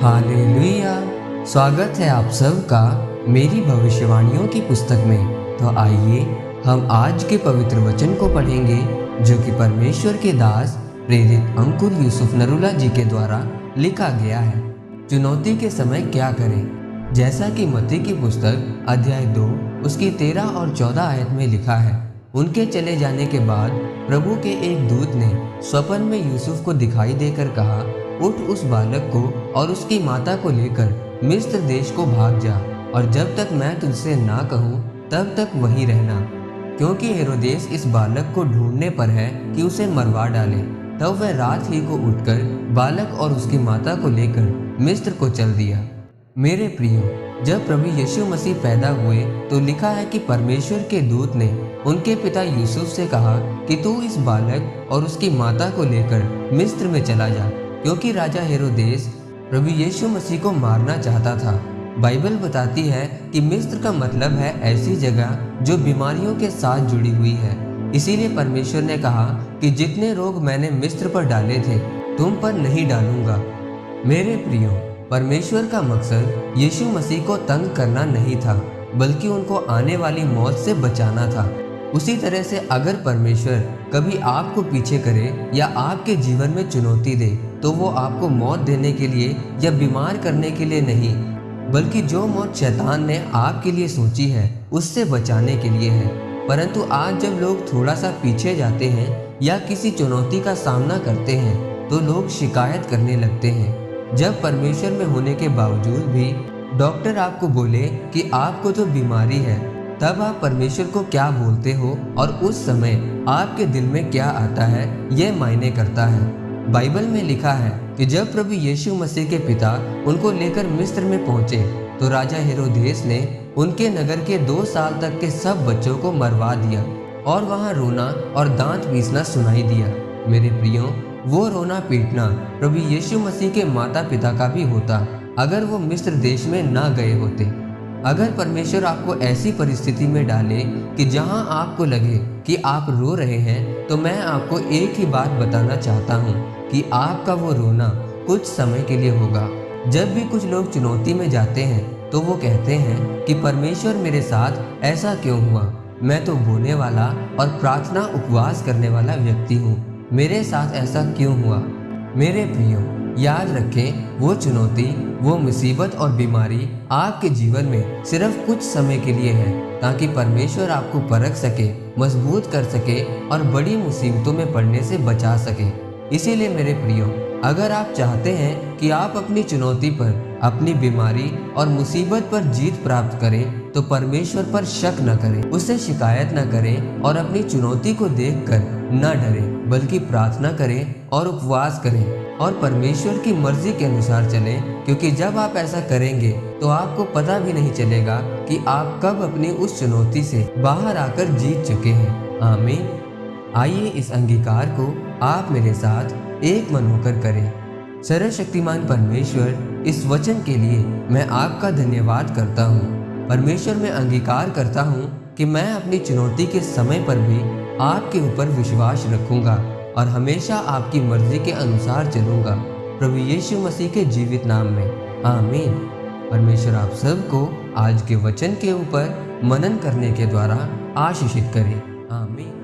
Hallelujah. स्वागत है आप सबका मेरी भविष्यवाणियों की पुस्तक में। तो आइए हम आज के पवित्र वचन को पढ़ेंगे जो कि परमेश्वर के दास प्रेरित अंकुर यूसुफ नरूला जी के द्वारा लिखा गया है। चुनौती के समय क्या करें। जैसा कि मत्ती की पुस्तक अध्याय 2 उसकी 13 और 14 आयत में लिखा है, उनके चले जाने के बाद प्रभु के एक दूत ने स्वप्न में यूसुफ को दिखाई देकर कहा, उठ उस बालक को और उसकी माता को लेकर मिस्र देश को भाग जा, और जब तक मैं तुझसे ना कहूँ तब तक वहीं रहना, क्योंकि हेरोदेस इस बालक को ढूंढने पर है कि उसे मरवा डाले। तब वह रात ही को उठकर बालक और उसकी माता को लेकर मिस्र को चल दिया। मेरे प्रियो, जब प्रभु यीशु मसीह पैदा हुए तो लिखा है कि परमेश्वर के दूत ने उनके पिता यूसुफ से कहा कि तू इस बालक और उसकी माता को लेकर मिस्र में चला जा, क्योंकि राजा हेरोदेस प्रभु यीशु मसीह को मारना चाहता था। बाइबल बताती है कि मिस्र का मतलब है ऐसी जगह जो बीमारियों के साथ जुड़ी हुई है। इसीलिए परमेश्वर ने कहा कि जितने रोग मैंने मिस्र पर डाले थे तुम पर नहीं डालूंगा। मेरे प्रियो, परमेश्वर का मकसद यीशु मसीह को तंग करना नहीं था, बल्कि उनको आने वाली मौत से बचाना था। उसी तरह से अगर परमेश्वर कभी आपको पीछे करे या आपके जीवन में चुनौती दे तो वो आपको मौत देने के लिए या बीमार करने के लिए नहीं, बल्कि जो मौत शैतान ने आपके लिए सोची है उससे बचाने के लिए है। परंतु आज जब लोग थोड़ा सा पीछे जाते हैं या किसी चुनौती का सामना करते हैं तो लोग शिकायत करने लगते हैं। जब परमेश्वर में होने के बावजूद भी डॉक्टर आपको बोले कि आपको तो बीमारी है, तब आप परमेश्वर को क्या बोलते हो और उस समय आपके दिल में क्या आता है, यह मायने करता है। बाइबल में लिखा है कि जब प्रभु यीशु मसीह के पिता उनको लेकर मिस्र में पहुंचे तो राजा हेरोदेस ने उनके नगर के 2 साल तक के सब बच्चों को मरवा दिया और वहां रोना और दांत पीसना सुनाई दिया। मेरे प्रियो, वो रोना पीटना प्रभु यीशु मसीह के माता पिता का भी होता अगर वो मिस्र देश में ना गए होते। अगर परमेश्वर आपको ऐसी परिस्थिति में डाले कि जहां आपको लगे कि आप रो रहे हैं, तो मैं आपको एक ही बात बताना चाहता हूं कि आपका वो रोना कुछ समय के लिए होगा। जब भी कुछ लोग चुनौती में जाते हैं तो वो कहते हैं कि परमेश्वर मेरे साथ ऐसा क्यों हुआ, मैं तो बोलने वाला और प्रार्थना उपवास करने वाला व्यक्ति हूँ, मेरे साथ ऐसा क्यों हुआ। मेरे प्रियो, याद रखें, वो चुनौती, वो मुसीबत और बीमारी आपके जीवन में सिर्फ कुछ समय के लिए है, ताकि परमेश्वर आपको परख सके, मजबूत कर सके और बड़ी मुसीबतों में पड़ने से बचा सके। इसीलिए मेरे प्रियो, अगर आप चाहते हैं कि आप अपनी चुनौती पर, अपनी बीमारी और मुसीबत पर जीत प्राप्त करें, तो परमेश्वर पर शक न करें, उससे शिकायत न करें और अपनी चुनौती को देखकर न डरें, बल्कि प्रार्थना करें और उपवास करें और परमेश्वर की मर्जी के अनुसार चलें, क्योंकि जब आप ऐसा करेंगे तो आपको पता भी नहीं चलेगा कि आप कब अपनी उस चुनौती से बाहर आकर जीत चुके हैं। आमीन। आइए इस अंगीकार को आप मेरे साथ एक मन होकर करें। सर्वशक्तिमान परमेश्वर, इस वचन के लिए मैं आपका धन्यवाद करता हूँ। परमेश्वर, मैं अंगीकार करता हूँ कि मैं अपनी चुनौती के समय पर भी आपके ऊपर विश्वास रखूंगा और हमेशा आपकी मर्जी के अनुसार चलूंगा, प्रभु यीशु मसीह के जीवित नाम में। आमीन। परमेश्वर आप सबको आज के वचन के ऊपर मनन करने के द्वारा आशीषित करे। आमीन।